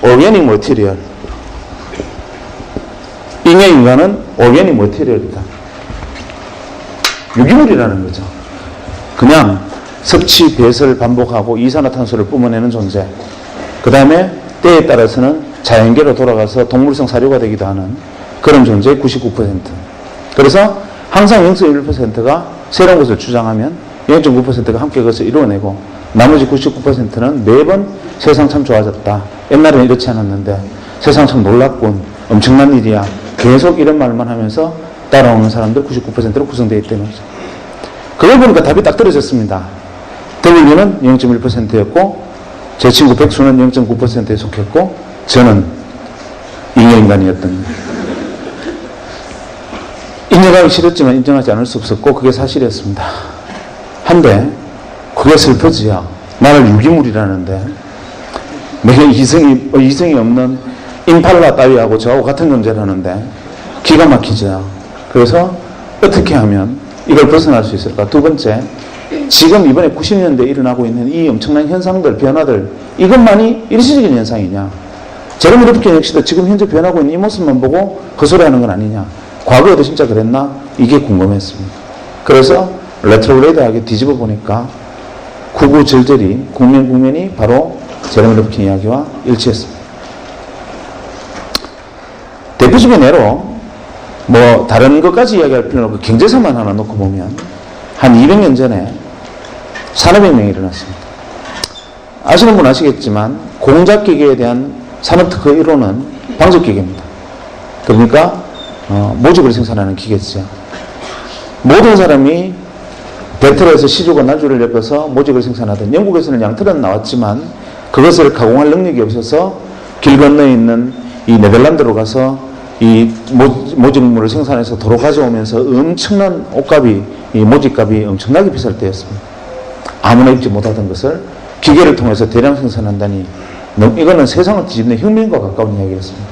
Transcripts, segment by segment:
오르가닉 머티리얼. 인간은 오르가닉 머티리얼이다. 유기물이라는 거죠. 그냥 섭취, 배설 반복하고 이산화탄소를 뿜어내는 존재. 그 다음에 때에 따라서는 자연계로 돌아가서 동물성 사료가 되기도 하는 그런 존재의 99%. 그래서 항상 0.1%가 새로운 것을 주장하면 0.9%가 함께 그것을 이루어내고 나머지 99%는 매번 세상 참 좋아졌다. 옛날에는 이렇지 않았는데 세상 참 놀랍군. 엄청난 일이야. 계속 이런 말만 하면서 따라오는 사람들 99%로 구성되어 있다는 거죠. 그걸 보니까 답이 딱 떨어졌습니다. W는 0.1%였고 제 친구 백수는 0.9%에 속했고 저는 잉여인간이었던 거예요. 인정하기 싫었지만 인정하지 않을 수 없었고 그게 사실이었습니다. 한데 그게 슬퍼지요. 나를 유기물이라는데 내 이성이 없는 임팔라 따위하고 저하고 같은 존재라는데 기가 막히죠. 그래서 어떻게 하면 이걸 벗어날 수 있을까? 두 번째, 지금 이번에 90년대에 일어나고 있는 이 엄청난 현상들, 변화들, 이것만이 일시적인 현상이냐? 제레미 르프킨 역시도 지금 현재 변하고 있는 이 모습만 보고 헛소리하는 건 아니냐? 과거에도 진짜 그랬나? 이게 궁금했습니다. 그래서 레트로그레이드하게 뒤집어 보니까 구구절절이 국면이 바로 제레미 르프킨 이야기와 일치했습니다. 대표적인 예로 뭐 다른 것까지 이야기할 필요는 없고 경제사만 하나 놓고 보면 한 200년 전에 산업혁명이 일어났습니다. 아시는 분 아시겠지만 공작기계에 대한 산업특허 1호는 방적기계입니다. 그러니까 모직을 생산하는 기계죠. 모든 사람이 배틀에서 시주고 날줄을 엮어서 모직을 생산하던 영국에서는 양틀은 나왔지만 그것을 가공할 능력이 없어서 길 건너에 있는 이 네덜란드로 가서 이 모직물을 생산해서 도로 가져오면서 엄청난 옷값이, 이 모직값이 엄청나게 비쌀 때였습니다. 아무나 입지 못하던 것을 기계를 통해서 대량 생산한다니 이거는 세상을 뒤집는 혁명과 가까운 이야기였습니다.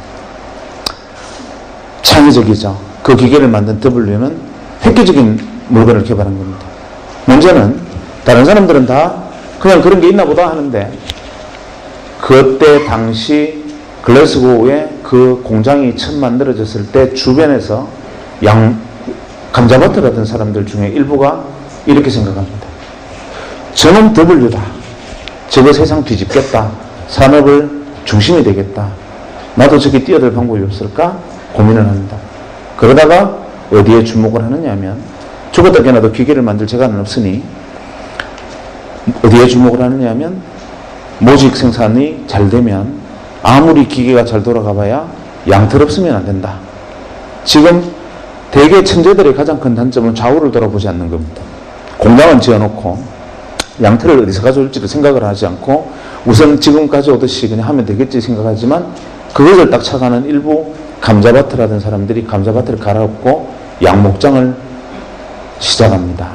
창의적이죠. 그 기계를 만든 W는 획기적인 물건을 개발한 겁니다. 문제는 다른 사람들은 다 그냥 그런 게 있나 보다 하는데 그때 당시 글래스고에 그 공장이 처음 만들어졌을 때 주변에서 감자밭을 하던 사람들 중에 일부가 이렇게 생각합니다. 저는 W다. 저거 세상 뒤집겠다. 산업을 중심이 되겠다. 나도 저기 뛰어들 방법이 없을까? 고민을 합니다. 그러다가 어디에 주목을 하느냐 하면 죽었다 깨나도 기계를 만들 재간은 없으니 어디에 주목을 하느냐 하면 모직 생산이 잘 되면 아무리 기계가 잘 돌아가 봐야 양털 없으면 안 된다. 지금 대개 천재들의 가장 큰 단점은 좌우를 돌아보지 않는 겁니다. 공장은 지어놓고 양털을 어디서 가져올지를 생각을 하지 않고 우선 지금 가져오듯이 그냥 하면 되겠지 생각하지만 그것을 딱 착안한 일부 감자밭을 하던 사람들이 감자밭을 갈아엎고 양목장을 시작합니다.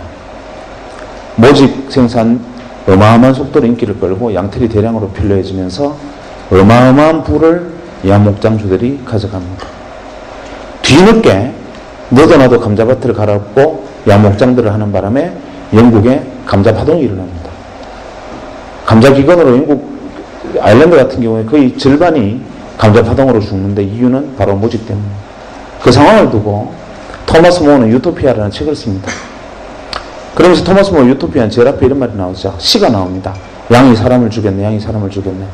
모직 생산 어마어마한 속도로 인기를 끌고 양털이 대량으로 필요해지면서 어마어마한 부를 양목장주들이 가져갑니다. 뒤늦게 너도 나도 감자밭을 갈아엎고 양목장들을 하는 바람에 영국에 감자파동이 일어납니다. 감자기근으로 영국 아일랜드 같은 경우에 거의 절반이 감자파동으로 죽는데 이유는 바로 모직 때문입니다. 그 상황을 두고 토마스 모어는 유토피아라는 책을 씁니다. 그러면서 토마스 모어 유토피아는 제일 앞에 이런 말이 나오죠. 시가 나옵니다. 양이 사람을 죽였네, 양이 사람을 죽였네.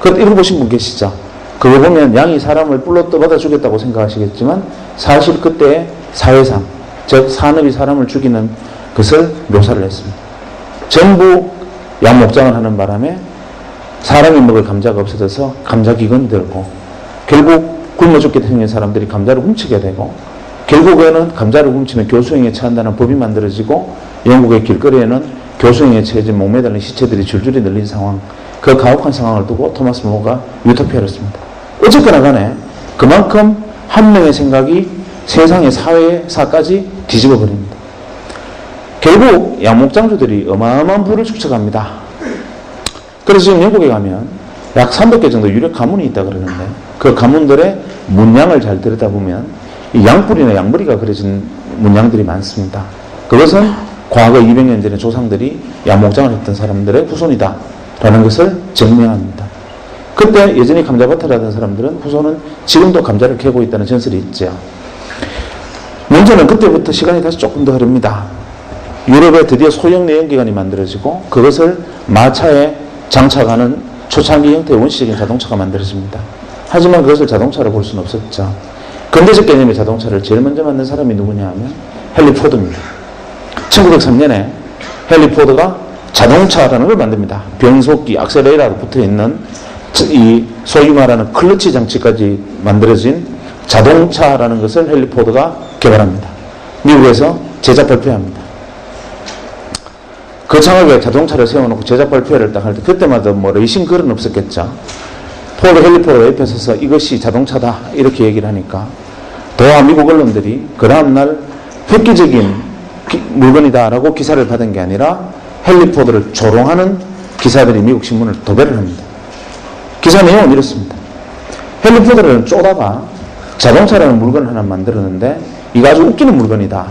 그것 읽어보신 분 계시죠? 그거 보면 양이 사람을 뿔로 떠받아 죽였다고 생각하시겠지만 사실 그때의 사회상, 즉 산업이 사람을 죽이는 것을 묘사를 했습니다. 전부 양목장을 하는 바람에 사람이 먹을 감자가 없어져서 감자기근이 들고 결국 굶어 죽게 생긴 사람들이 감자를 훔치게 되고 결국에는 감자를 훔치면 교수형에 처한다는 법이 만들어지고 영국의 길거리에는 교수형에 처해진 목매달린 시체들이 줄줄이 늘린 상황, 그 가혹한 상황을 두고 토마스 모어가 유토피아를 씁니다. 어쨌거나 간에 그만큼 한 명의 생각이 세상의 사회사까지 뒤집어 버립니다. 결국 양목장주들이 어마어마한 부를 축적합니다. 그래서 지금 영국에 가면 약 300개 정도 유력 가문이 있다 그러는데 그 가문들의 문양을 잘 들여다보면 이 양뿔이나 양머리가 그려진 문양들이 많습니다. 그것은 과거 200년 전에 조상들이 양목장을 했던 사람들의 후손이다 라는 것을 증명합니다. 그때 여전히 감자밭을 하던 사람들은 후손은 지금도 감자를 캐고 있다는 전설이 있죠. 문제는 그때부터 시간이 다시 조금 더 흐릅니다. 유럽에 드디어 소형 내연기관이 만들어지고 그것을 마차에 장착하는 초창기 형태의 원시적인 자동차가 만들어집니다. 하지만 그것을 자동차로 볼 수는 없었죠. 근대적 개념의 자동차를 제일 먼저 만든 사람이 누구냐 하면 헨리 포드입니다. 1903년에 헨리 포드가 자동차라는 걸 만듭니다. 변속기, 악셀레이터가 붙어있는 이 소위 말하는 클러치 장치까지 만들어진 자동차라는 것을 헨리 포드가 개발합니다. 미국에서 제작 발표합니다. 거창하게 자동차를 세워놓고 제작 발표를 딱 할 때 그때마다 뭐 레이싱 글은 없었겠죠. 헨리 포드가 옆에 서서 이것이 자동차다 이렇게 얘기를 하니까 도하 미국 언론들이 그 다음날 획기적인 물건이다라고 기사를 받은 게 아니라 헨리 포드를 조롱하는 기사들이 미국 신문을 도배를 합니다. 기사 내용은 이렇습니다. 헨리 포드를 쪼다가 자동차라는 물건을 하나 만들었는데 이거 아주 웃기는 물건이다.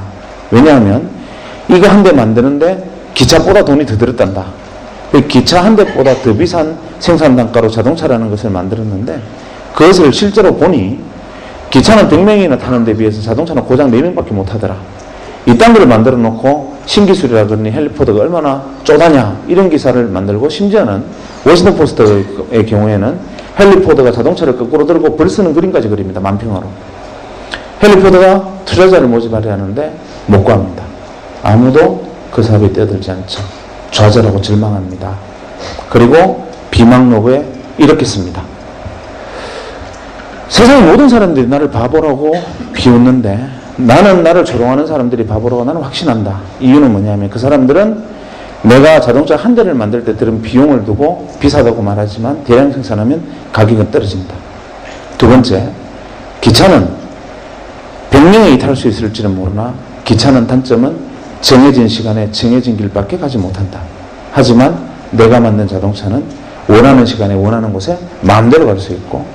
왜냐하면 이거 한 대 만드는데 기차보다 돈이 더 들었단다. 기차 한 대보다 더 비싼 생산 단가로 자동차라는 것을 만들었는데 그것을 실제로 보니 기차는 100명이나 타는 데 비해서 자동차는 고작 4명밖에 못 타더라. 이딴 걸 만들어 놓고 신기술이라 그러니 헨리 포드가 얼마나 쪼다냐 이런 기사를 만들고 심지어는 워싱턴 포스트의 경우에는 헨리 포드가 자동차를 거꾸로 들고 벌 쓰는 그림까지 그립니다. 만평으로. 헨리 포드가 투자자를 모집하려 하는데 못 구합니다. 아무도 그 사업에 뛰어들지 않죠. 좌절하고 절망합니다. 그리고 비망록에 이렇게 씁니다. 세상의 모든 사람들이 나를 바보라고 비웃는데 나는 나를 조롱하는 사람들이 바보라고 나는 확신한다. 이유는 뭐냐면 그 사람들은 내가 자동차 한 대를 만들 때 들은 비용을 두고 비싸다고 말하지만 대량 생산하면 가격은 떨어진다. 두 번째, 기차는 100명이 탈 수 있을지는 모르나 기차는 단점은 정해진 시간에 정해진 길밖에 가지 못한다. 하지만 내가 만든 자동차는 원하는 시간에 원하는 곳에 마음대로 갈 수 있고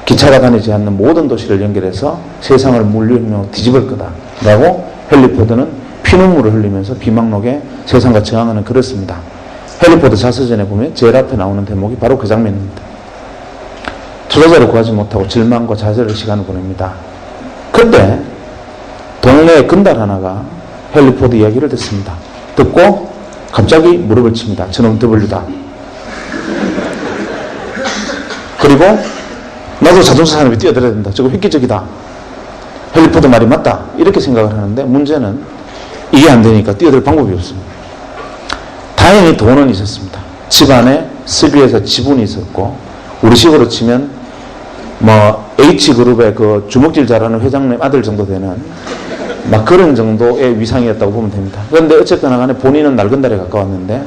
기차가 다니지 않는 모든 도시를 연결해서 세상을 물리며 뒤집을 거다 라고 헨리 포드는 피눈물을 흘리면서 비망록에 세상과 저항하는 글을 씁니다. 헨리 포드 자서전에 보면 제일 앞에 나오는 대목이 바로 그 장면입니다. 투자자를 구하지 못하고 절망과 좌절의 시간을 보냅니다. 그때 동네의 건달 하나가 헨리 포드 이야기를 듣습니다. 듣고 갑자기 무릎을 칩니다. 저놈 W다. 그리고 나도 자동차 산업에 뛰어들어야 된다. 저거 획기적이다. 헨리 포드 말이 맞다. 이렇게 생각을 하는데 문제는 이게 안 되니까 뛰어들 방법이 없습니다. 다행히 돈은 있었습니다. 집안에 스비에서 지분이 있었고 우리식으로 치면 뭐 H그룹의 그 주먹질 잘하는 회장님 아들 정도 되는 막 그런 정도의 위상이었다고 보면 됩니다. 그런데 어쨌거나 간에 본인은 낡은 달에 가까웠는데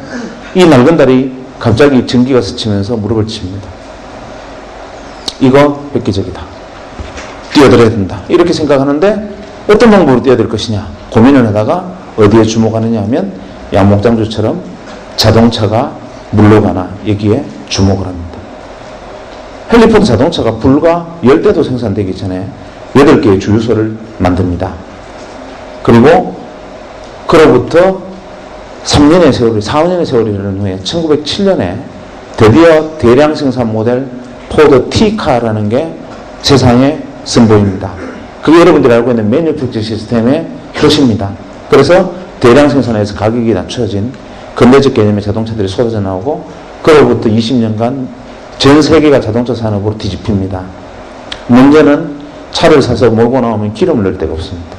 이 낡은 달이 갑자기 전기가 스치면서 무릎을 칩니다. 이거 획기적이다. 뛰어들어야 된다. 이렇게 생각하는데 어떤 방법으로 뛰어들 것이냐 고민을 하다가 어디에 주목하느냐 하면 양목장주처럼 자동차가 물러가나 여기에 주목을 합니다. 헨리 포드 자동차가 불과 10대도 생산되기 전에 8개의 주유소를 만듭니다. 그리고 그로부터 3년의 세월이 4, 5년의 세월이 흐른 후에 1907년에 드디어 대량 생산 모델 포드 T카라는 게 세상에 선보입니다. 그게 여러분들이 알고 있는 매뉴팩처 시스템의 효시입니다. 그래서 대량 생산에서 가격이 낮춰진 근대적 개념의 자동차들이 쏟아져 나오고 그로부터 20년간 전 세계가 자동차 산업으로 뒤집힙니다. 문제는 차를 사서 몰고 나오면 기름을 넣을 데가 없습니다.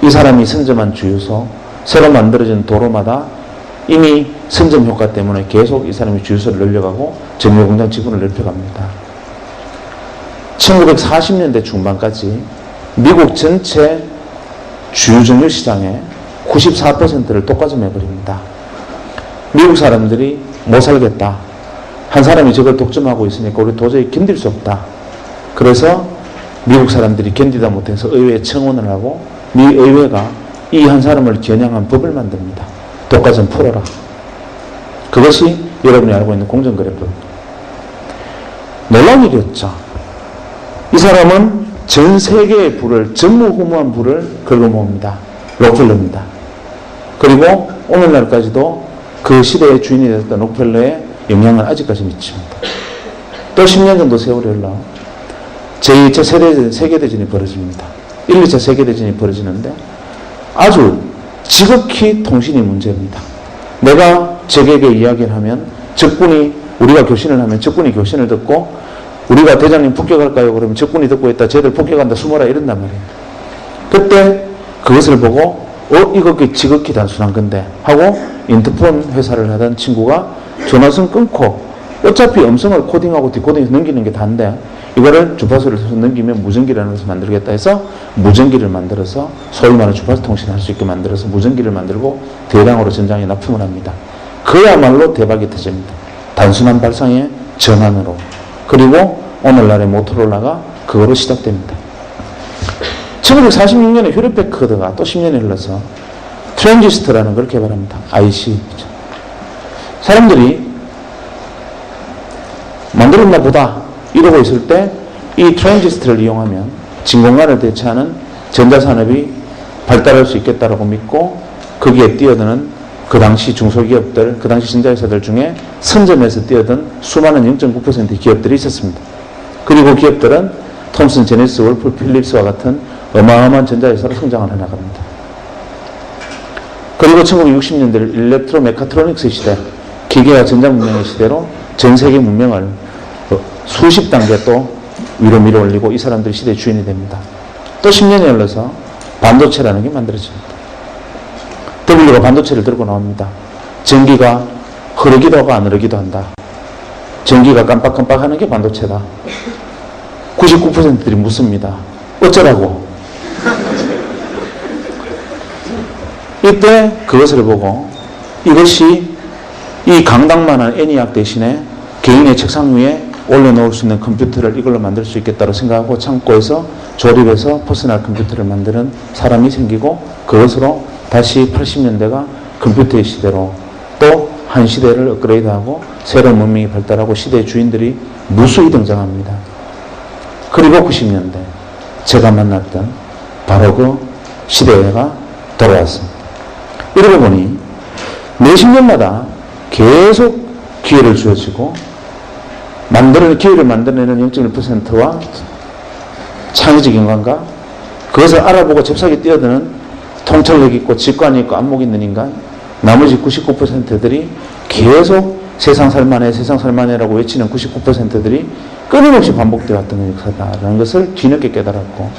이 사람이 선점한 주유소, 새로 만들어진 도로마다 이미 선점 효과 때문에 계속 이 사람이 주유소를 늘려가고 정유공장 지분을 넓혀갑니다. 1940년대 중반까지 미국 전체 주유정유 시장의 94%를 독과점해버립니다. 미국 사람들이 못 살겠다. 한 사람이 저걸 독점하고 있으니까 우리 도저히 견딜 수 없다. 그래서 미국 사람들이 견디다 못해서 의회에 청원을 하고 미 의회가 이 한 사람을 겨냥한 법을 만듭니다. 독과점 풀어라. 그것이 여러분이 알고 있는 공정거래법. 놀라운 일이었죠. 이 사람은 전 세계의 부를 전무후무한 부를 긁어모읍니다. 록펠러입니다. 그리고 오늘날까지도 그 시대의 주인이 됐던 록펠러의 영향을 아직까지 미칩니다. 또 10년 정도 세월이 흘러 제2차 세계대전이 벌어집니다. 1, 2차 세계대전이 벌어지는데 아주 지극히 통신이 문제입니다. 내가 적에게 이야기를 하면 적군이, 우리가 교신을 하면 적군이 교신을 듣고 우리가 대장님 폭격할까요? 그러면 적군이 듣고 있다. 쟤들 폭격한다. 숨어라. 이런단 말이에요. 그때 그것을 보고 이거 지극히 단순한 건데 하고 인터폰 회사를 하던 친구가 전화선 끊고 어차피 음성을 코딩하고 디코딩해서 넘기는 게 다인데 이거를 주파수를 써서 넘기면 무전기라는 것을 만들겠다 해서 무전기를 만들어서 소위 말하는 주파수 통신을 할 수 있게 만들어서 무전기를 만들고 대량으로 전장에 납품을 합니다. 그야말로 대박이 터집니다. 단순한 발상의 전환으로. 그리고 오늘날의 모토로라가 그거로 시작됩니다. 1946년에 휴레패커드가 또 10년이 흘러서 트랜지스터라는 걸 개발합니다. IC. 사람들이 만들었나 보다 이러고 있을 때 이 트랜지스터를 이용하면 진공관을 대체하는 전자산업이 발달할 수 있겠다라고 믿고 거기에 뛰어드는 그 당시 중소기업들, 그 당시 전자회사들 중에 선점에서 뛰어든 수많은 0.9%의 기업들이 있었습니다. 그리고 기업들은 톰슨, 제네시스, 월프, 필립스와 같은 어마어마한 전자회사로 성장을 해나갑니다. 그리고 1960년대 일렉트로 메카트로닉스 시대, 기계와 전자문명의 시대로 전 세계 문명을 수십 단계 또 위로 밀어 올리고 이 사람들이 시대의 주인이 됩니다. 또 10년이 흘러서 반도체라는 게 만들어집니다. W가 반도체를 들고 나옵니다. 전기가 흐르기도 하고 안 흐르기도 한다. 전기가 깜빡깜빡 하는 게 반도체다. 99%들이 묻습니다. 어쩌라고? 이때 그것을 보고 이것이 이 강당만한 애니악 대신에 개인의 책상 위에 올려놓을 수 있는 컴퓨터를 이걸로 만들 수 있겠다고 생각하고 창고에서 조립해서 퍼스널 컴퓨터를 만드는 사람이 생기고 그것으로 다시 80년대가 컴퓨터의 시대로 또 한 시대를 업그레이드하고 새로운 문명이 발달하고 시대의 주인들이 무수히 등장합니다. 그리고 90년대 제가 만났던 바로 그 시대가 돌아왔습니다. 이러고 보니 매 10년마다 계속 기회를 주어지고 기회를 만들어내는 0.1%와 창의적인 감각, 그것을 알아보고 잽싸게 뛰어드는 통찰력 있고 직관이 있고 안목 있는 인간, 나머지 99%들이 계속 세상 살만해라고 외치는 99%들이 끊임없이 반복되어 왔던 역사다라는 것을 뒤늦게 깨달았고,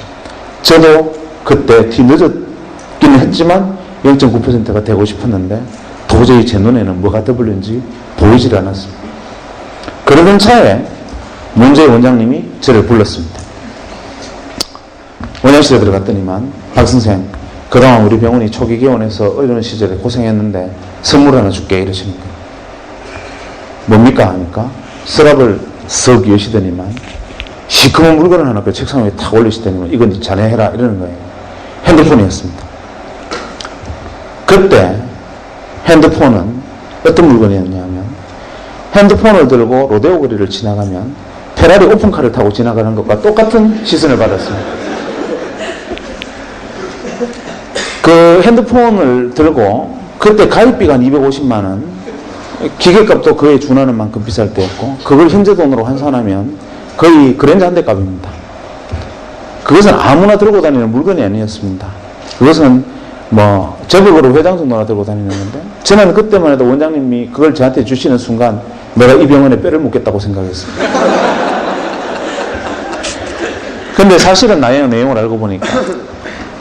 저도 그때 뒤늦었기는 했지만 0.9%가 되고 싶었는데 도저히 제 눈에는 뭐가 W인지 보이질 않았습니다. 그러던 차에 문재인 원장님이 저를 불렀습니다. 원장실에 들어갔더니만 박 선생, 그동안 우리 병원이 초기 개원해서 어려운 시절에 고생했는데 선물 하나 줄게 이러시는 거예요. 뭡니까 하니까 서랍을 썩 여시더니만 시커먼 물건을 하나 그 책상 위에 탁 올리시더니만 이건 자네 해라 이러는 거예요. 핸드폰이었습니다. 그때 핸드폰은 어떤 물건이었냐면 핸드폰을 들고 로데오 거리를 지나가면 페라리 오픈카를 타고 지나가는 것과 똑같은 시선을 받았습니다. 그 핸드폰을 들고 그때 가입비가 한 250만 원, 기계값도 그에 준하는 만큼 비쌀 때였고 그걸 현재 돈으로 환산하면 거의 그랜저 한 대 값입니다. 그것은 아무나 들고 다니는 물건이 아니었습니다. 그것은 저격으로 회장 정도나 들고 다니는 건데 저는 그때만 해도 원장님이 그걸 저한테 주시는 순간 내가 이 병원에 뼈를 묻겠다고 생각했습니다. 근데 사실은 나의 내용을 알고 보니까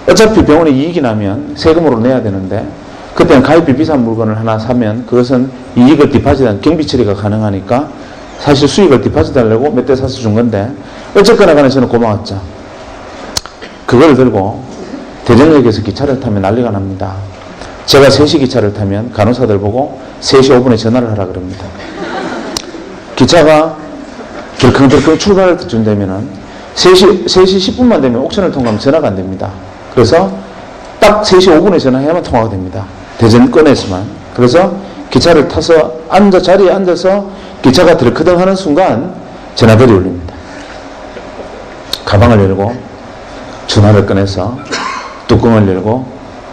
어차피 병원에 이익이 나면 세금으로 내야 되는데 그때는 가입비 비싼 물건을 하나 사면 그것은 이익을 디파짓한 경비 처리가 가능하니까 사실 수익을 디파짓하려고 몇 대 사서 준 건데 어쨌거나 간에 저는 고마웠죠. 그걸 들고 대전역에서 기차를 타면 난리가 납니다. 제가 3시 기차를 타면 간호사들 보고 3시 5분에 전화를 하라 그럽니다. 기차가 덜컹덜컹 출발할 때쯤 되면은 3시 10분만 되면 옥션을 통과하면 전화가 안 됩니다. 그래서 딱 3시 5분에 전화해야만 통화가 됩니다. 대전권에서만. 그래서 기차를 타서 자리에 앉아서 기차가 덜커덩 하는 순간 전화벨이 울립니다. 가방을 열고 전화를 꺼내서 뚜껑을 열고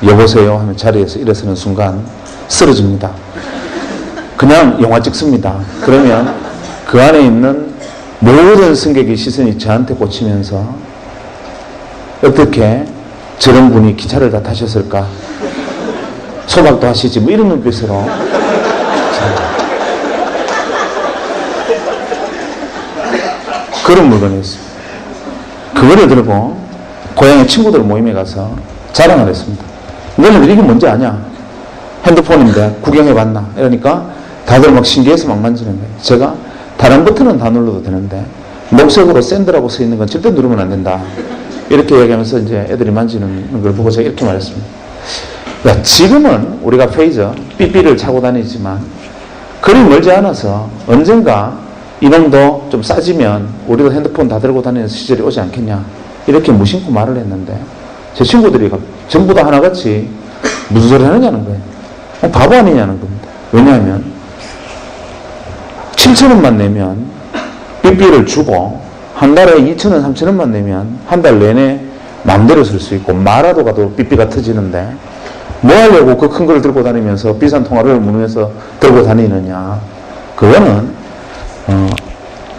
여보세요 하면 자리에서 일어서는 순간 쓰러집니다. 그냥 영화 찍습니다. 그러면 그 안에 있는 모든 승객의 시선이 저한테 꽂히면서 어떻게 저런 분이 기차를 다 타셨을까? 소박도 하시지 뭐 이런 눈빛으로 그런 물건이었어요. 그거를 들고 고향의 친구들 모임에 가서 자랑을 했습니다. 너네들 이게 뭔지 아냐? 핸드폰인데 구경해봤나? 이러니까 다들 막 신기해서 막 만지는 거예요. 제가 다른 버튼은 다 눌러도 되는데 녹색으로 샌드라고 써 있는 건 절대 누르면 안 된다. 이렇게 얘기하면서 이제 애들이 만지는 걸 보고 제가 이렇게 말했습니다. 야, 지금은 우리가 페이저, 삐삐를 차고 다니지만 그리 멀지 않아서 언젠가 이놈도 좀 싸지면 우리도 핸드폰 다 들고 다니는 시절이 오지 않겠냐. 이렇게 무심코 말을 했는데 제 친구들이 전부 다 하나같이 무슨 소리 하느냐는 거예요. 바보 아니냐는 겁니다. 왜냐하면 7,000원만 내면 삐삐를 주고 한 달에 2,000원, 3,000원만 내면 한 달 내내 마음대로 쓸 수 있고 말아도 가도 삐삐가 터지는데 뭐 하려고 그 큰 걸 들고 다니면서 비싼 통화를 무능해서 들고 다니느냐. 그거는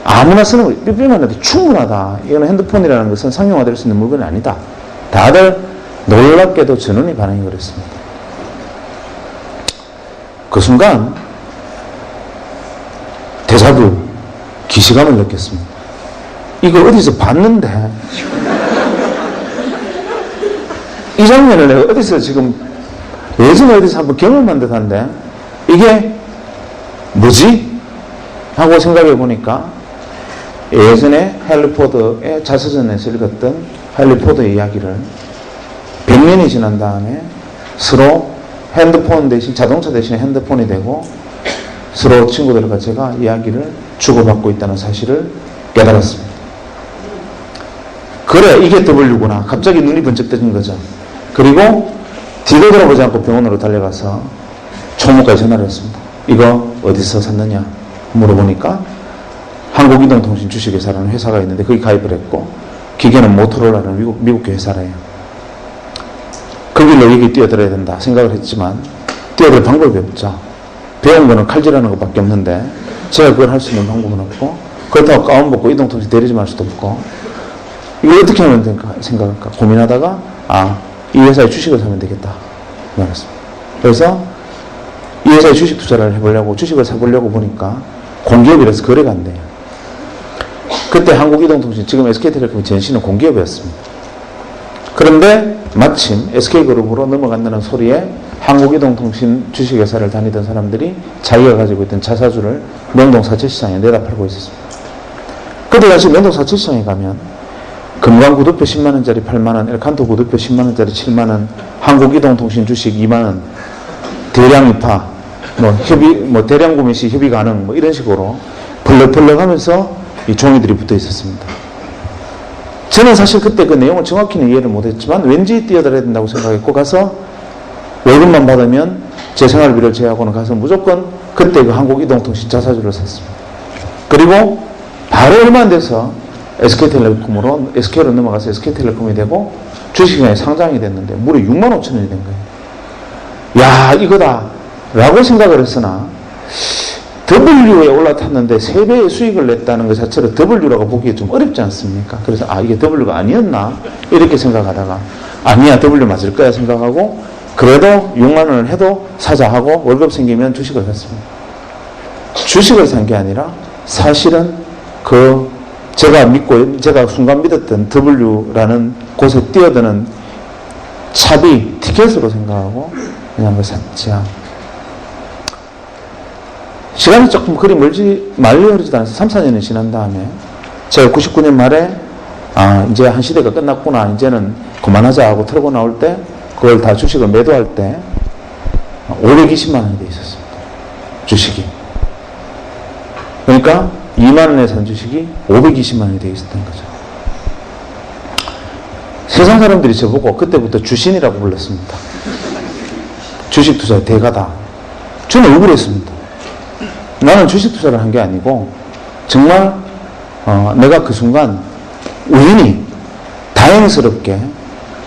아무나 쓰는 거, 삐삐만 해도 충분하다. 이거는 핸드폰이라는 것은 상용화될 수 있는 물건이 아니다. 다들 놀랍게도 전원이 반응이 그랬습니다. 그 순간 데자부, 기시감을 느꼈습니다. 이걸 어디서 봤는데 이 장면을 내가 어디서 지금 예전에 어디서 한번 경험한 듯한데 이게 뭐지? 하고 생각해 보니까 예전에 헨리 포드의 자서전에서 읽었던 헨리 포드의 이야기를 100년이 지난 다음에 서로 핸드폰 대신 자동차 대신 핸드폰이 되고 서로 친구들과 제가 이야기를 주고받고 있다는 사실을 깨달았습니다. 그래, 이게 W구나. 갑자기 눈이 번쩍 뜨는 거죠. 그리고 뒤도 돌아보지 않고 병원으로 달려가서 총무과에 전화를 했습니다. 이거 어디서 샀느냐 물어보니까 한국이동통신 주식회사라는 회사가 있는데 거기 가입을 했고 기계는 모토로라는 미국계 회사래요. 거기로 여기 뛰어들어야 된다 생각을 했지만 뛰어들 방법이 없죠. 배운 거는 칼질하는 것밖에 없는데 제가 그걸 할 수 있는 방법은 없고 그렇다고 가운 벗고 이동통신 대리점 할 수도 없고 이거 어떻게 하면 될까 생각할까 고민하다가 이 회사의 주식을 사면 되겠다 말했습니다. 그래서 이 회사의 주식 투자를 해보려고 주식을 사보려고 보니까 공기업이라서 거래가 안 돼요. 그때 한국이동통신 지금 SK텔레콤이 전신은 공기업이었습니다. 그런데 마침 SK그룹으로 넘어간다는 소리에 한국이동통신 주식회사를 다니던 사람들이 자기가 가지고 있던 자사주를 명동 사채시장에 내다 팔고 있었습니다. 그때 당시 명동 사채시장에 가면 금강 구두표 10만원짜리 8만원, 엘칸토 구두표 10만원짜리 7만원, 한국이동통신 주식 2만원, 대량 입하, 대량 구매 시 협의 가능, 이런 식으로 펄럭펄럭 하면서 이 종이들이 붙어 있었습니다. 저는 사실 그때 그 내용을 정확히는 이해를 못했지만 왠지 뛰어들어야 된다고 생각했고 가서 월급만 받으면 제 생활비를 제외하고는 가서 무조건 그때 그 한국이동통신 자사주를 샀습니다. 그리고 바로 얼마 안 돼서 SK텔레콤으로 SK로 넘어가서 SK텔레콤이 되고 주식시장에 상장이 됐는데 무려 6만 5천 원이 된 거예요. 야, 이거다 라고 생각을 했으나 W에 올라탔는데 3배의 수익을 냈다는 것 자체로 W라고 보기 좀 어렵지 않습니까? 그래서 이게 W가 아니었나? 이렇게 생각하다가 아니야, W 맞을 거야 생각하고 그래도 6만 원을 해도 사자 하고 월급 생기면 주식을 샀습니다. 주식을 산 게 아니라 사실은 제가 순간 믿었던 W라는 곳에 뛰어드는 차비, 티켓으로 생각하고 그냥 그걸 샀지. 시간이 조금 그리 말리 흐르지도 않아서 3, 4년이 지난 다음에 제가 99년 말에 이제 한 시대가 끝났구나, 이제는 그만하자 하고 털고 나올 때 그걸 다 주식을 매도할 때 520만 원이 돼 있었습니다. 주식이. 그러니까 2만 원에 산 주식이 520만 원이 돼 있었던 거죠. 세상 사람들이 저보고 그때부터 주신이라고 불렀습니다. 주식 투자의 대가다. 저는 억울했습니다. 나는 주식 투자를 한 게 아니고 정말 내가 그 순간 우연히 다행스럽게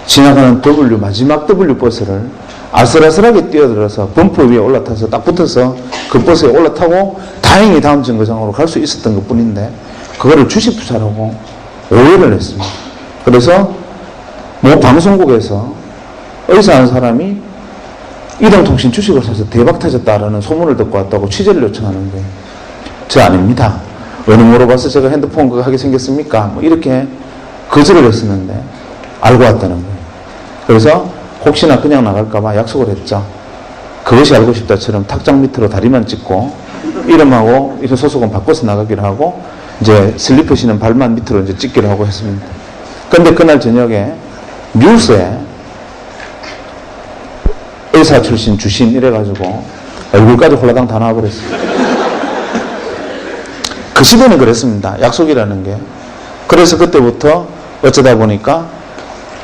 지나가는 마지막 W 버스를 아슬아슬하게 뛰어들어서 범퍼 위에 올라타서 딱 붙어서 그 버스에 올라타고 다행히 다음 정거장으로 갈 수 있었던 것 뿐인데 그거를 주식 투자라고 오해를 했습니다. 그래서 뭐 방송국에서 의사한 사람이 이동통신 주식을 사서 대박 터졌다라는 소문을 듣고 왔다고 취재를 요청하는 거예요. 저 아닙니다. 어느 물어봐서 제가 핸드폰 그거 하게 생겼습니까? 뭐 이렇게 거절을 했었는데 알고 왔다는 거예요. 그래서 혹시나 그냥 나갈까봐 약속을 했죠. 그것이 알고 싶다처럼 탁장 밑으로 다리만 찍고 이름하고 이런 소속은 바꿔서 나가기로 하고 이제 슬리퍼 신은 발만 밑으로 이제 찍기로 하고 했습니다. 그런데 그날 저녁에 뉴스에 의사 출신 주신 이래가지고 얼굴까지 홀라당 다 나와버렸어요. 그 시대는 그랬습니다. 약속이라는 게. 그래서 그때부터 어쩌다 보니까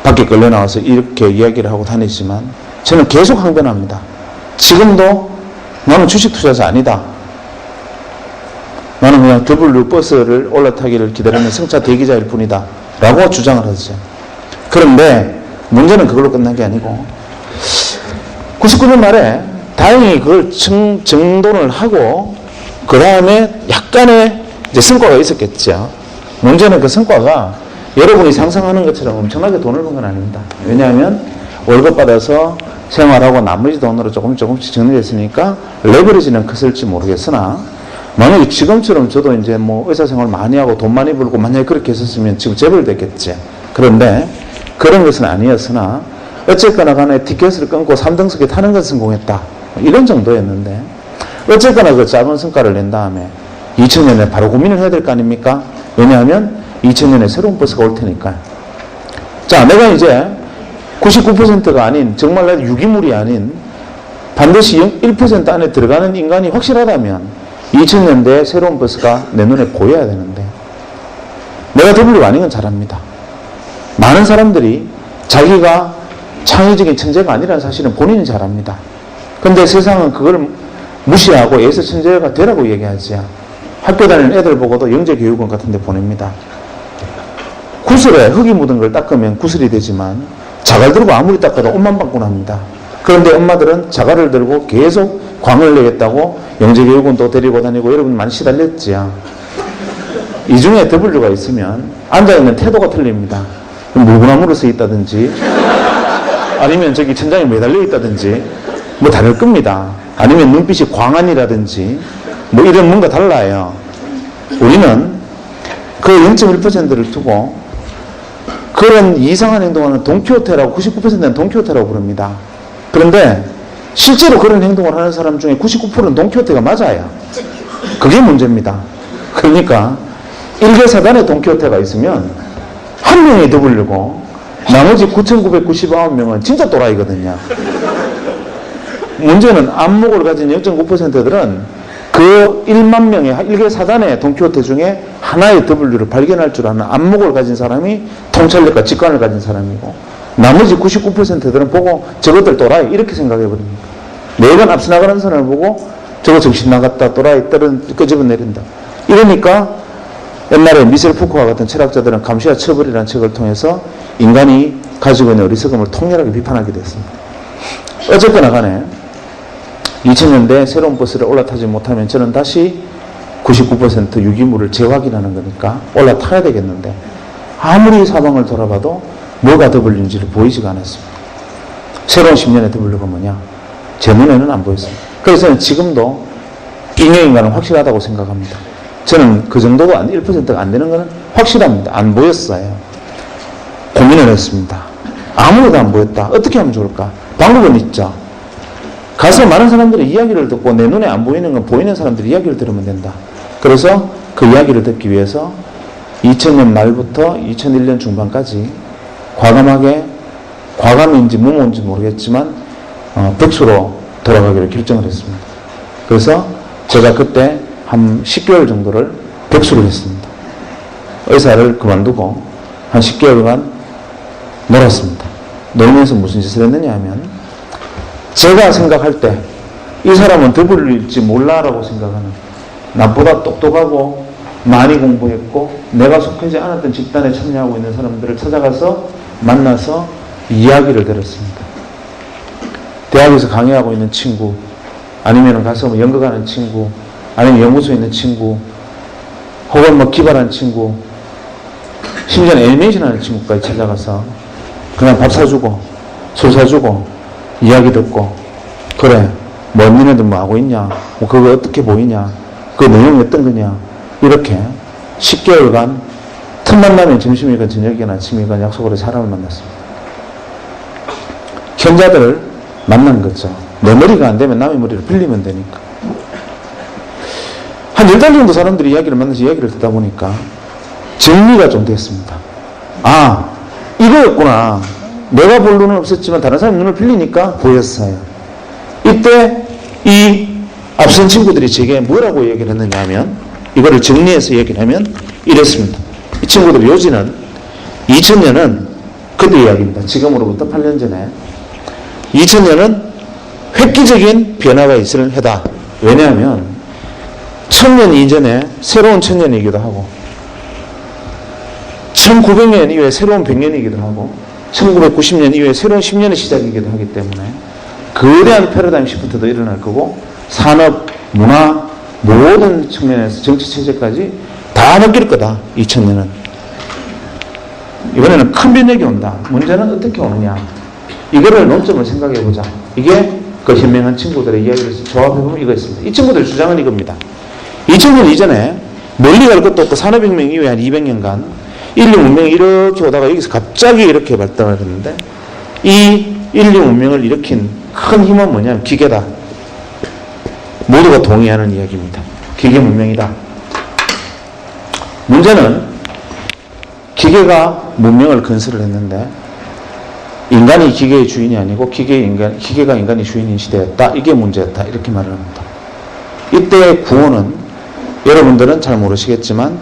밖에 끌려 나와서 이렇게 이야기를 하고 다니지만 저는 계속 항변합니다. 지금도 나는 주식 투자자 아니다. 나는 그냥 W 버스를 올라타기를 기다리는 승차 대기자일 뿐이다. 라고 주장을 하죠. 그런데 문제는 그걸로 끝난 게 아니고 99년 말에 다행히 그걸 정돈을 하고 그 다음에 약간의 이제 성과가 있었겠죠. 문제는 그 성과가 여러분이 상상하는 것처럼 엄청나게 돈을 번 건 아닙니다. 왜냐하면 월급 받아서 생활하고 나머지 돈으로 조금씩 정리했으니까 레버리지는 컸을지 모르겠으나 만약에 지금처럼 저도 이제 뭐 의사생활 많이 하고 돈 많이 벌고 만약에 그렇게 했었으면 지금 재벌 됐겠지. 그런데 그런 것은 아니었으나 어쨌거나 간에 티켓을 끊고 3등석에 타는 건 성공했다. 이런 정도였는데 어쨌거나 그 작은 성과를 낸 다음에 2000년에 바로 고민을 해야 될 거 아닙니까? 왜냐하면 2000년에 새로운 버스가 올 테니까요. 자, 내가 이제 99%가 아닌 정말 유기물이 아닌 반드시 1% 안에 들어가는 인간이 확실하다면 2000년대에 새로운 버스가 내 눈에 보여야 되는데 내가 W가 아닌 건 잘 압니다. 많은 사람들이 자기가 창의적인 천재가 아니라는 사실은 본인이 잘 압니다. 근데 세상은 그걸 무시하고 애서 천재가 되라고 얘기하지. 학교 다니는 애들 보고도 영재교육원 같은 데 보냅니다. 구슬에 흙이 묻은 걸 닦으면 구슬이 되지만 자갈 들고 아무리 닦아도 옷만 받곤 합니다. 그런데 엄마들은 자갈을 들고 계속 광을 내겠다고 영재교육원도 데리고 다니고 여러분 많이 시달렸지요. 이 중에 W가 있으면 앉아있는 태도가 틀립니다. 물구나무로 서 있다든지 아니면 저기 천장에 매달려 있다든지 뭐 다를 겁니다. 아니면 눈빛이 광안이라든지 뭐 이런 뭔가 달라요. 우리는 그 0.1%를 두고 그런 이상한 행동하는 돈키호테라고 99%는 돈키호테라고 부릅니다. 그런데 실제로 그런 행동을 하는 사람 중에 99%는 돈키호테가 맞아요. 그게 문제입니다. 그러니까 일개사단에 돈키호테가 있으면 한 명이 W고 나머지 9,999명은 진짜 또라이거든요. 문제는 안목을 가진 0.9%들은 그 1만 명의 일개사단의 돈키호테 중에 하나의 W를 발견할 줄 아는 안목을 가진 사람이 통찰력과 직관을 가진 사람이고 나머지 99%들은 보고 저것들 또라이 이렇게 생각해버립니다. 매번 앞서 나가는 사람을 보고 저거 정신 나갔다 또라이 끄집어 내린다. 이러니까 옛날에 미셀 푸코와 같은 철학자들은 감시와 처벌이라는 책을 통해서 인간이 가지고 있는 어리석음을 통렬하게 비판하게 됐습니다. 어쨌거나 간에 2000년대에 새로운 버스를 올라타지 못하면 저는 다시 99% 유기물을 재확인하는 거니까 올라타야 되겠는데 아무리 사방을 돌아봐도 뭐가 W인지를 보이지가 않았습니다. 새로운 10년의 W가 뭐냐? 제 눈에는 안 보였습니다. 그래서 저는 지금도 인형인간은 확실하다고 생각합니다. 저는 그 정도가 1%가 안 되는 것은 확실합니다. 안 보였어요. 고민을 했습니다. 아무래도 안 보였다. 어떻게 하면 좋을까? 방법은 있죠. 가서 많은 사람들의 이야기를 듣고 내 눈에 안 보이는 건 보이는 사람들의 이야기를 들으면 된다. 그래서 그 이야기를 듣기 위해서 2000년 말부터 2001년 중반까지 과감인지 무모인지 모르겠지만 백수로 돌아가기로 결정을 했습니다. 그래서 제가 그때 한 10개월 정도를 백수를 했습니다. 의사를 그만두고 한 10개월간 놀았습니다. 놀면서 무슨 짓을 했느냐 하면 제가 생각할 때 이 사람은 W일지 몰라라고 생각하는 나보다 똑똑하고 많이 공부했고 내가 속하지 않았던 집단에 참여하고 있는 사람들을 찾아가서 만나서 이야기를 들었습니다. 대학에서 강의하고 있는 친구 아니면 가서 뭐 연극하는 친구 아니면 연구소에 있는 친구 혹은 뭐 기발한 친구, 심지어 애니메이션 하는 친구까지 찾아가서 그냥 밥 사주고 술 사주고 이야기 듣고, 그래 뭐 니네들 뭐 하고 있냐, 뭐 그거 어떻게 보이냐, 그 내용이 어떤 거냐, 이렇게 10개월간 틈만 나면 점심이건 저녁이건 아침이건 약속으로 사람을 만났습니다. 현자들을 만난 거죠. 내 머리가 안 되면 남의 머리를 빌리면 되니까. 한 10달 정도 사람들이 이야기를 만나서 이야기를 듣다 보니까 정리가 좀 됐습니다. 아, 이거였구나. 내가 볼 눈은 없었지만 다른 사람 눈을 빌리니까 보였어요. 이때 이 앞선 친구들이 제게 뭐라고 얘기를 했느냐 하면, 이거를 정리해서 얘기를 하면 이랬습니다. 이 친구들 요지는 2000년은 그때 이야기입니다. 지금으로부터 8년 전에 2000년은 획기적인 변화가 있을 해다. 왜냐하면 1000년 이전에 새로운 1000년이기도 하고 1900년 이후에 새로운 100년이기도 하고 1990년 이후에 새로운 10년의 시작이기도 하기 때문에 거대한 패러다임 시프트도 일어날 거고, 산업, 문화, 모든 측면에서 정치 체제까지 다 바뀔 거다. 2000년은. 이번에는 큰 변혁이 온다. 문제는 어떻게 오느냐. 이거를 논점을 생각해보자. 이게 그 현명한 친구들의 이야기를 조합해보면 이거였습니다. 이 친구들 주장은 이겁니다. 2000년 이전에 멀리 갈 것도 없고 산업혁명 이후에 한 200년간 인류 문명이 이렇게 오다가 여기서 갑자기 이렇게 발달을 했는데, 이 인류 문명을 일으킨 큰 힘은 뭐냐면 기계다. 모두가 동의하는 이야기입니다. 기계 문명이다. 문제는 기계가 문명을 건설을 했는데 인간이 기계의 주인이 아니고 기계가 인간의 주인인 시대였다. 이게 문제였다. 이렇게 말을 합니다. 이때의 구호는 여러분들은 잘 모르시겠지만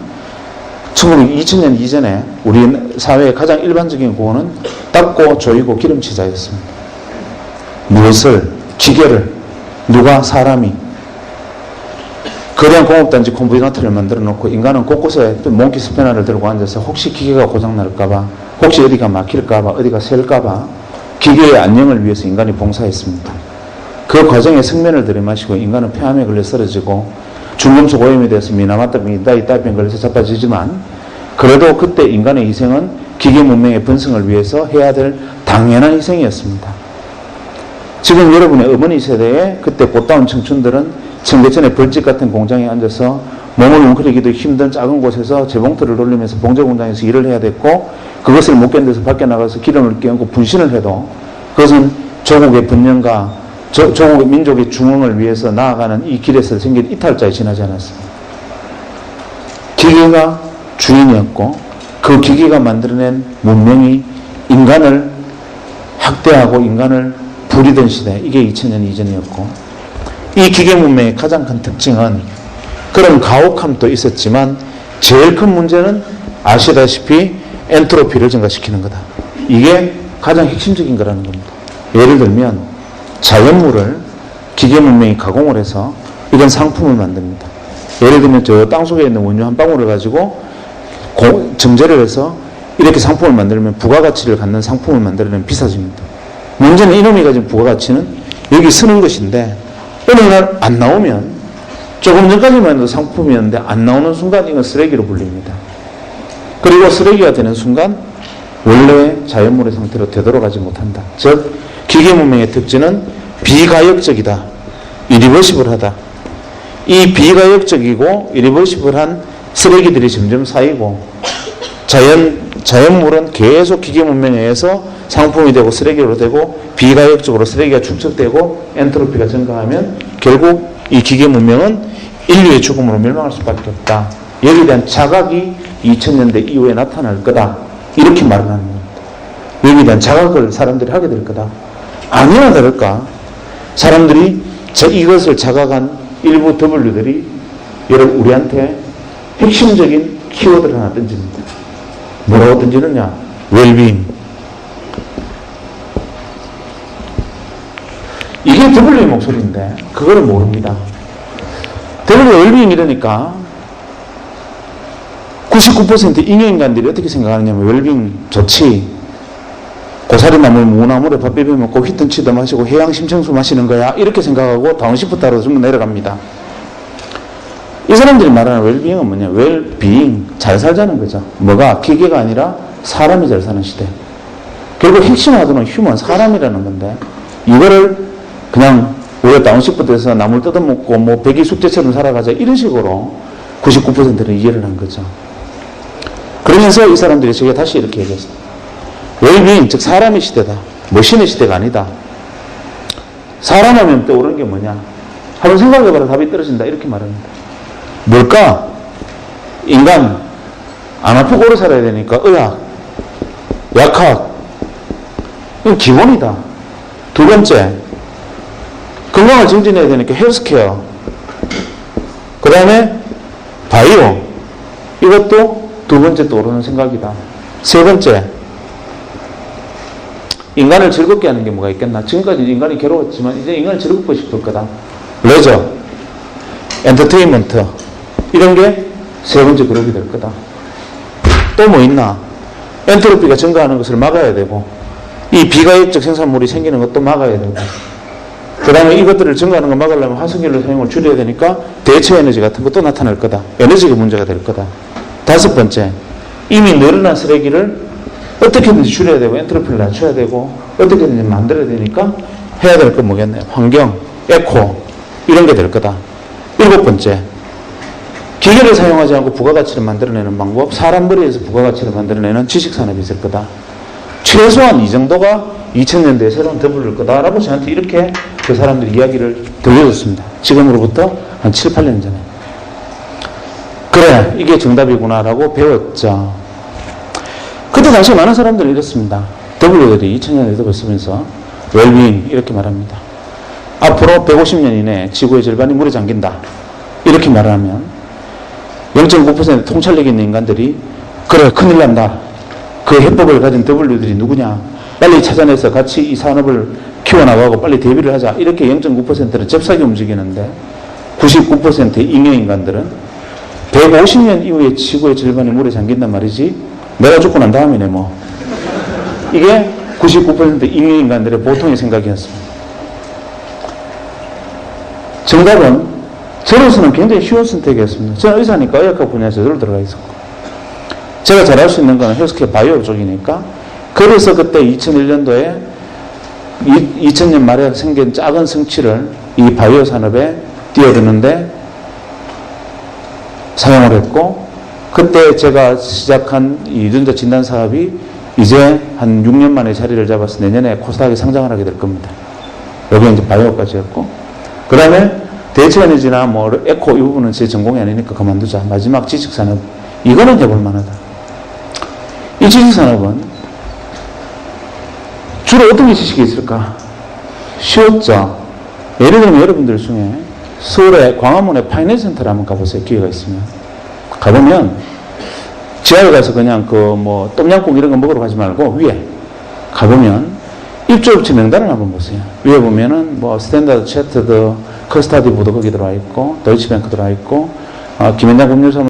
2000년 이전에 우리 사회의 가장 일반적인 구호는 닦고 조이고 기름치자였습니다. 무엇을? 기계를. 누가? 사람이. 거대한 공업단지 콤비나트를 만들어 놓고 인간은 곳곳에 몽키 스패너를 들고 앉아서 혹시 기계가 고장날까봐, 혹시 어디가 막힐까봐, 어디가 셀까봐 기계의 안녕을 위해서 인간이 봉사했습니다. 그 과정에 생면을 들이마시고 인간은 폐암에 걸려 쓰러지고 중금속 오염이 돼서 미나마타병, 이따이따병 걸려서 자빠지지만, 그래도 그때 인간의 희생은 기계 문명의 번성을 위해서 해야 될 당연한 희생이었습니다. 지금 여러분의 어머니 세대의 그때 못다운 청춘들은 청계천의 벌집 같은 공장에 앉아서 몸을 웅크리기도 힘든 작은 곳에서 재봉틀을 돌리면서 봉제 공장에서 일을 해야 됐고, 그것을 못 견뎌서 밖에 나가서 기름을 끼얹고 분신을 해도 그것은 조국의 번영과 조국의 민족의 중흥을 위해서 나아가는 이 길에서 생긴 이탈자에 지나지 않았습니다. 기계가 주인이었고 그 기계가 만들어낸 문명이 인간을 학대하고 인간을 부리던 시대, 이게 2000년 이전이었고, 이 기계 문명의 가장 큰 특징은 그런 가혹함도 있었지만 제일 큰 문제는 아시다시피 엔트로피를 증가시키는 거다. 이게 가장 핵심적인 거라는 겁니다. 예를 들면 자연물을 기계 문명이 가공을 해서 이런 상품을 만듭니다. 예를 들면 저 땅속에 있는 원유 한 방울을 가지고 정제를 해서 이렇게 상품을 만들면 부가가치를 갖는 상품을 만들어내면 비싸집니다. 문제는 이놈이 가진 부가가치는 여기 쓰는 것인데 어느 날 안 나오면, 조금 전까지만 해도 상품이었는데 안 나오는 순간 이건 쓰레기로 불립니다. 그리고 쓰레기가 되는 순간 원래의 자연물의 상태로 되돌아가지 못한다. 즉 기계 문명의 특징은 비가역적이다. 이리버시블하다. 이 비가역적이고 이리버시블한 쓰레기들이 점점 쌓이고 자연물은 계속 기계 문명에 의해서 상품이 되고 쓰레기로 되고 비가역적으로 쓰레기가 축적되고 엔트로피가 증가하면 결국 이 기계 문명은 인류의 죽음으로 멸망할 수밖에 없다. 여기에 대한 자각이 2000년대 이후에 나타날 거다. 이렇게 말을 하는 겁니다. 여기에 대한 자각을 사람들이 하게 될 거다. 아니나 다를까 사람들이 이것을 자각한 일부 W들이 여러분 우리한테 핵심적인 키워드를 하나 던집니다. 뭐라고 던지느냐? 웰빙. 이게 W의 목소리인데 그거를 모릅니다. W의 웰빙 이러니까 99% 잉여인간들이 어떻게 생각하느냐면 웰빙 좋지. 고사리나물, 무나물에 밥 비벼 먹고 휘턴치도 마시고 해양 심청수 마시는 거야. 이렇게 생각하고 다운시프트로 전부 내려갑니다. 이 사람들이 말하는 웰빙은 뭐냐? 웰빙, 잘 살자는 거죠. 뭐가? 기계가 아니라 사람이 잘 사는 시대. 결국 핵심 화두는 휴먼, 사람이라는 건데, 이거를 그냥 우리가 다운시프트에서 나물 뜯어먹고 뭐 백이 숙제처럼 살아가자 이런 식으로 99%는 이해를 한 거죠. 그러면서 이 사람들이 제가 다시 이렇게 얘기했어요. 웰빙, 즉 사람의 시대다. 머신의 시대가 아니다. 사람 하면 떠오르는 게 뭐냐? 한번 생각해봐라. 답이 떨어진다. 이렇게 말합니다. 뭘까? 인간, 안 아프고 오래 살아야 되니까 의학, 약학, 이건 기본이다. 두 번째, 건강을 증진해야 되니까 헬스케어, 그 다음에 바이오, 이것도 두 번째 떠오르는 생각이다. 세 번째, 인간을 즐겁게 하는 게 뭐가 있겠나? 지금까지 인간이 괴로웠지만 이제 인간을 즐겁고 싶을 거다. 레저, 엔터테인먼트, 이런 게 세 번째 그룹이 될 거다. 또 뭐 있나? 엔트로피가 증가하는 것을 막아야 되고, 이 비가역적 생산물이 생기는 것도 막아야 되고, 그 다음에 이것들을 증가하는 걸 막으려면 화석연료 사용을 줄여야 되니까 대체 에너지 같은 것도 나타날 거다. 에너지가 문제가 될 거다. 다섯 번째, 이미 늘어난 쓰레기를 어떻게든지 줄여야 되고, 엔트로피를 낮춰야 되고, 어떻게든지 만들어야 되니까 해야 될 건 뭐겠네요. 환경, 에코, 이런 게 될 거다. 일곱 번째, 기계를 사용하지 않고 부가가치를 만들어내는 방법, 사람 머리에서 부가가치를 만들어내는 지식산업이 있을 거다. 최소한 이 정도가 2000년대에 새로운 더블일 거다라고 저한테 이렇게 그 사람들이 이야기를 들려줬습니다. 지금으로부터 한 7, 8년 전에. 그래, 이게 정답이구나라고 배웠죠. 그때 당시 많은 사람들이 이랬습니다. W들이 2000년에 더블 쓰면서 웰빙 이렇게 말합니다. 앞으로 150년 이내에 지구의 절반이 물에 잠긴다. 이렇게 말하면 0.9% 통찰력 있는 인간들이 그래 큰일 난다. 그 해법을 가진 W들이 누구냐. 빨리 찾아내서 같이 이 산업을 키워나가고 빨리 대비를 하자. 이렇게 0.9%를 잽싸게 움직이는데 99%의 잉여인간들은 150년 이후에 지구의 절반이 물에 잠긴단 말이지. 내가 죽고 난 다음이네 뭐. 이게 99%의 잉여인간들의 보통의 생각이었습니다. 정답은 저로서는 굉장히 쉬운 선택이었습니다. 저는 의사니까 의학학 분야에 저절로 들어가 있었고, 제가 잘할 수 있는 건 헬스케어 바이오 쪽이니까, 그래서 그때 2001년도에 2000년 말에 생긴 작은 성취를 이 바이오 산업에 뛰어드는데 사용을 했고, 그때 제가 시작한 이 유전자 진단 사업이 이제 한 6년 만에 자리를 잡아서 내년에 코스닥에 상장을 하게 될 겁니다. 여기 이제 바이오까지 했고, 그 다음에 대체 에너지나 뭐 에코 이 부분은 제 전공이 아니니까 그만두자. 마지막 지식산업, 이거는 해볼 만하다. 이 지식산업은 주로 어떤 게 지식이 있을까? 쉬웠죠. 예를 들면 여러분들 중에 서울의 광화문에 파이낸스 센터를 한번 가보세요. 기회가 있으면. 가보면 지하에 가서 그냥 그 뭐 똠양꿍 이런 거 먹으러 가지 말고 위에 가보면 입주업체 명단을 한번 보세요. 위에 보면은 뭐 스탠다드 채터드, 커스타디부도 거기 들어와 있고, 도이치뱅크 들어와 있고, 김현장 금융사무